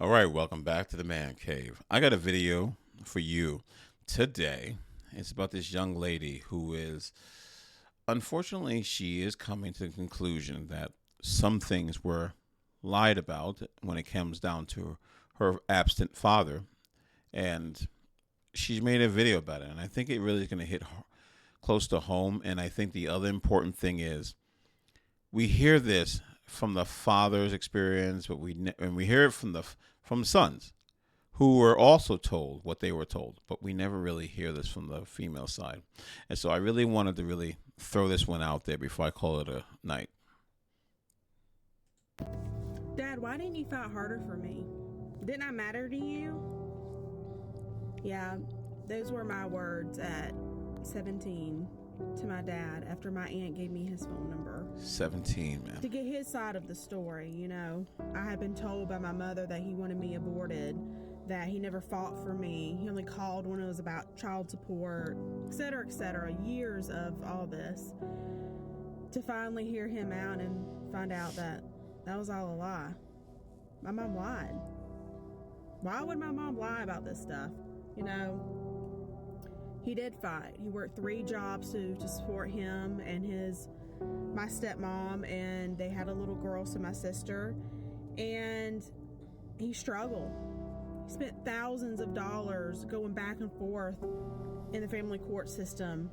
All right, welcome back to the Man Cave. I got a video for you today. It's about this young lady who is, unfortunately, she is coming to the conclusion that some things were lied about when it comes down to her absent father. And she's made a video about it. And I think it really is going to hit close to home. And I think the other important thing is we hear this from the father's experience, but and we hear it from sons who were also told what they were told, but we never really hear this from the female side. And so I really wanted to really throw this one out there before I call it a night. Dad, why didn't you fight harder for me? Didn't I matter to you? Yeah, those were my words at 17 to my dad after my aunt gave me his phone number. 17, man. To get his side of the story, I had been told by my mother that he wanted me aborted, that he never fought for me. He only called when it was about child support, etc., etc. Years of all this. To finally hear him out and find out that was all a lie. My mom lied. Why would my mom lie about this stuff? He did fight. He worked 3 jobs to support him and my stepmom, and they had a little girl, so my sister, and he struggled. He spent thousands of dollars going back and forth in the family court system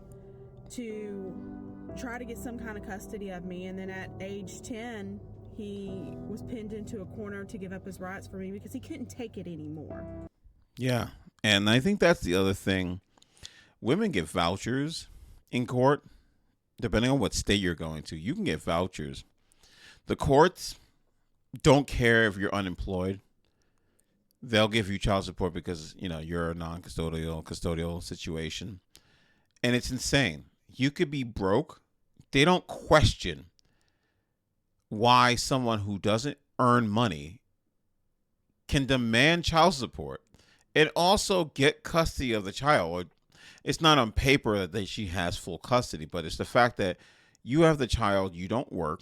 to try to get some kind of custody of me, and then at age 10, he was pinned into a corner to give up his rights for me because he couldn't take it anymore. Yeah. And I think that's the other thing. Women get vouchers in court, depending on what state you're going to. You can get vouchers. The courts don't care if you're unemployed. They'll give you child support because, you're a custodial situation. And it's insane. You could be broke. They don't question why someone who doesn't earn money can demand child support and also get custody of the child. It's not on paper that she has full custody, but it's the fact that you have the child, you don't work,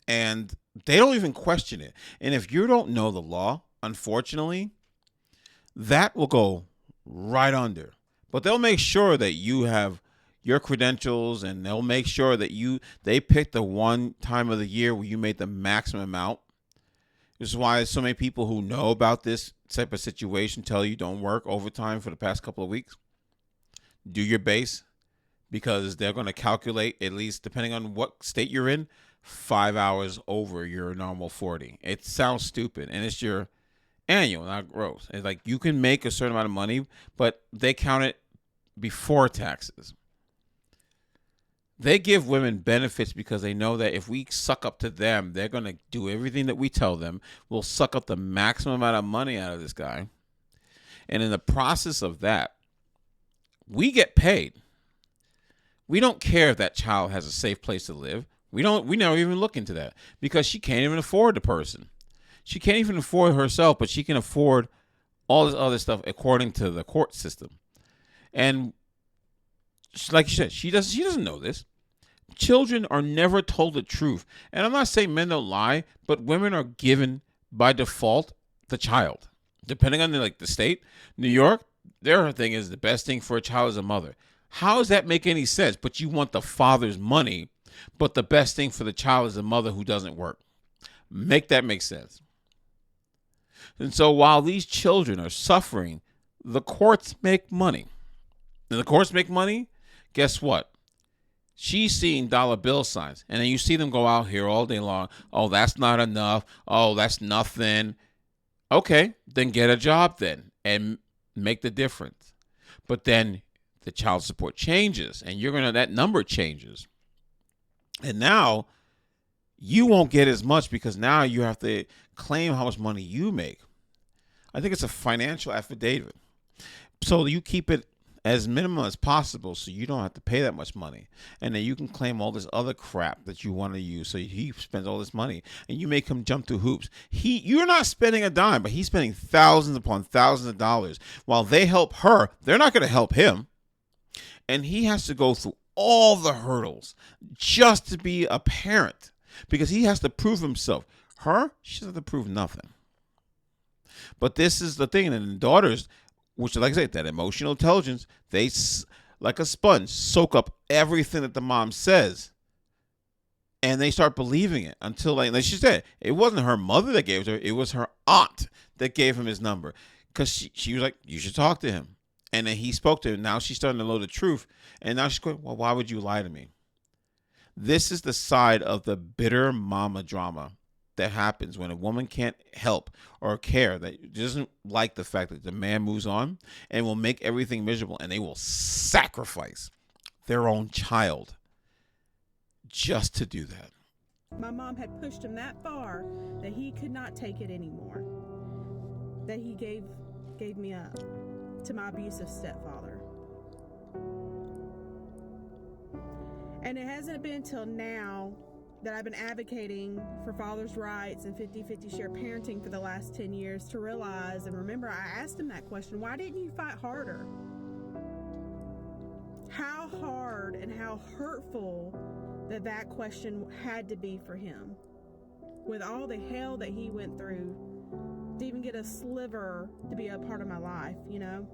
and they don't even question it. And if you don't know the law, unfortunately, that will go right under. But they'll make sure that you have your credentials, and they'll make sure that they pick the one time of the year where you made the maximum amount. This is why so many people who know about this type of situation tell you don't work overtime for the past couple of weeks. Do your base, because they're going to calculate, at least depending on what state you're in, 5 hours over your normal 40. It sounds stupid, and it's your annual, not gross. It's like you can make a certain amount of money, but they count it before taxes. They give women benefits because they know that if we suck up to them, they're going to do everything that we tell them. We'll suck up the maximum amount of money out of this guy. And in the process of that, we get paid. We don't care if that child has a safe place to live. We never even look into that because she can't even afford the person. She can't even afford herself, but she can afford all this other stuff according to the court system. And like you said, she doesn't know this. Children are never told the truth. And I'm not saying men don't lie, but women are given by default the child. Depending on the state, New York, their thing is the best thing for a child is a mother. How does that make any sense? But you want the father's money, but the best thing for the child is a mother who doesn't work. Make that make sense. And so while these children are suffering, the courts make money. And the courts make money, guess what? She's seeing dollar bill signs. And then you see them go out here all day long. Oh, that's not enough. Oh, that's nothing. Okay, then get a job then and make the difference. But then the child support changes, and that number changes. And now you won't get as much because now you have to claim how much money you make. I think it's a financial affidavit. So you keep it as minimum as possible so you don't have to pay that much money. And then you can claim all this other crap that you want to use. So he spends all this money and you make him jump through hoops. You're not spending a dime, but he's spending thousands upon thousands of dollars. While they help her, they're not going to help him. And he has to go through all the hurdles just to be a parent because he has to prove himself. Her, she doesn't have to prove nothing. But this is the thing, and the daughters, which, like I said, that emotional intelligence, they, like a sponge, soak up everything that the mom says, and they start believing it until, like she said, it wasn't her mother that gave it to her, it was her aunt that gave him his number, because she was like, you should talk to him. And then he spoke to her. Now she's starting to know the truth, and now she's going, well, why would you lie to me? This is the side of the bitter mama drama that happens when a woman can't help or care, that doesn't like the fact that the man moves on and will make everything miserable, and they will sacrifice their own child just to do that. My mom had pushed him that far that he could not take it anymore. That he gave me up to my abusive stepfather. And it hasn't been until now that I've been advocating for fathers' rights and 50-50 share parenting for the last 10 years to realize and remember, I asked him that question, why didn't you fight harder? How hard and how hurtful that question had to be for him. With all the hell that he went through to even get a sliver to be a part of my life, you know?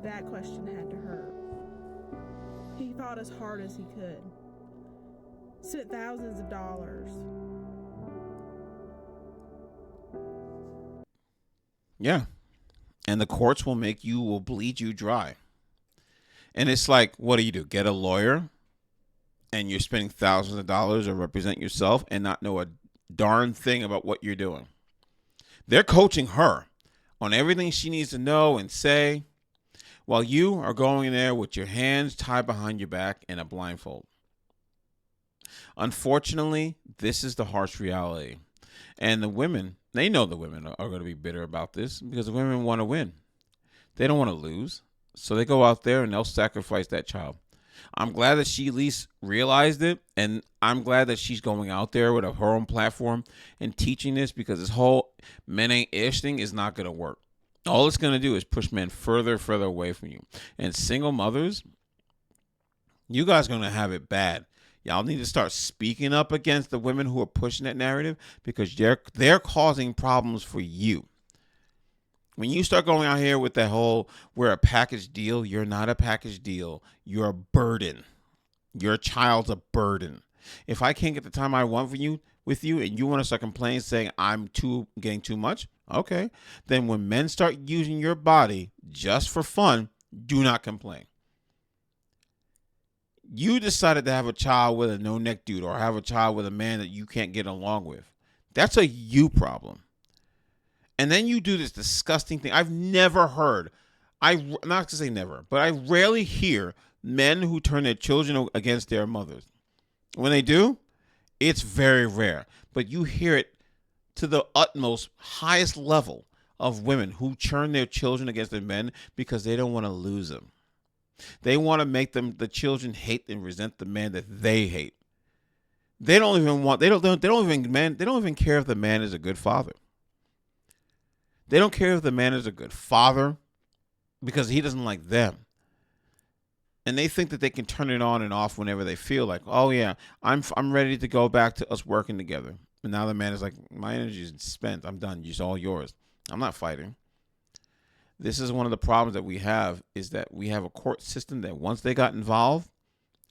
That question had to hurt. He fought as hard as he could. Spent thousands of dollars. Yeah. And the courts will bleed you dry. And it's like, what do? Get a lawyer, and you're spending thousands of dollars to represent yourself and not know a darn thing about what you're doing. They're coaching her on everything she needs to know and say, while you are going in there with your hands tied behind your back and a blindfold. Unfortunately, this is the harsh reality. And the women, they know the women are going to be bitter about this because the women want to win. They don't want to lose. So they go out there and they'll sacrifice that child. I'm glad that she at least realized it. And I'm glad that she's going out there with her own platform and teaching this, because this whole men ain't ish thing is not going to work. All it's going to do is push men further away from you. And single mothers, you guys are going to have it bad. Y'all need to start speaking up against the women who are pushing that narrative, because they're causing problems for you. When you start going out here with that whole, we're a package deal, you're not a package deal. You're a burden. Your child's a burden. If I can't get the time I want with you and you want to start complaining saying I'm getting too much, okay. Then when men start using your body just for fun, do not complain. You decided to have a child with a no-neck dude or have a child with a man that you can't get along with. That's a you problem. And then you do this disgusting thing. I've never heard, I'm not to say never, but I rarely hear men who turn their children against their mothers. When they do, it's very rare. But you hear it to the utmost, highest level of women who turn their children against their men because they don't want to lose them. They want to make the children hate and resent the man that they hate. They don't even care if the man is a good father. They don't care if the man is a good father because he doesn't like them. And they think that they can turn it on and off whenever they feel like, oh yeah, I'm ready to go back to us working together. And now the man is like, my energy is spent. I'm done. It's all yours. I'm not fighting. This is one of the problems that we have, is that we have a court system that once they got involved,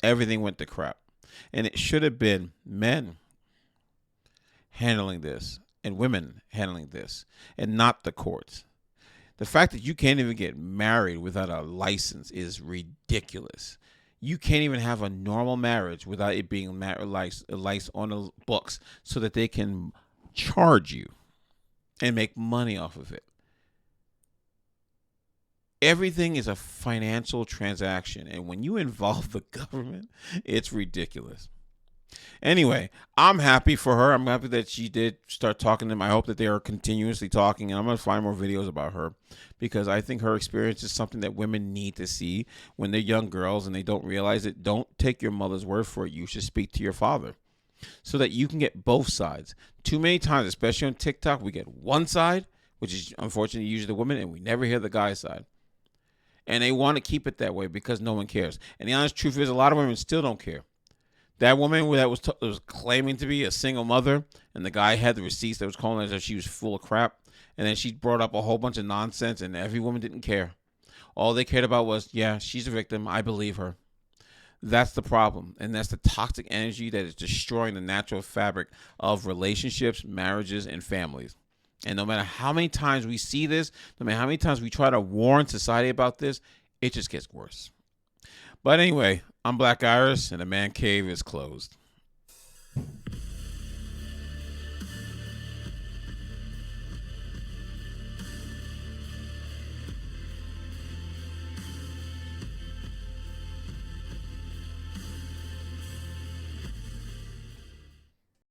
everything went to crap. And it should have been men handling this and women handling this and not the courts. The fact that you can't even get married without a license is ridiculous. You can't even have a normal marriage without it being licensed on the books so that they can charge you and make money off of it. Everything is a financial transaction, and when you involve the government, it's ridiculous. Anyway, I'm happy for her. I'm happy that she did start talking to them. I hope that they are continuously talking, and I'm going to find more videos about her, because I think her experience is something that women need to see when they're young girls and they don't realize it. Don't take your mother's word for it. You should speak to your father so that you can get both sides. Too many times, especially on TikTok, we get one side, which is unfortunately usually the woman, and we never hear the guy's side. And they want to keep it that way because no one cares. And the honest truth is, a lot of women still don't care. That woman that was claiming to be a single mother, and the guy had the receipts that was calling her as if she was full of crap, and then she brought up a whole bunch of nonsense, and every woman didn't care. All they cared about was, yeah, she's a victim. I believe her. That's the problem. And that's the toxic energy that is destroying the natural fabric of relationships, marriages, and families. And no matter how many times we see this, no matter how many times we try to warn society about this, it just gets worse. But anyway, I'm Black Iris, and the man cave is closed.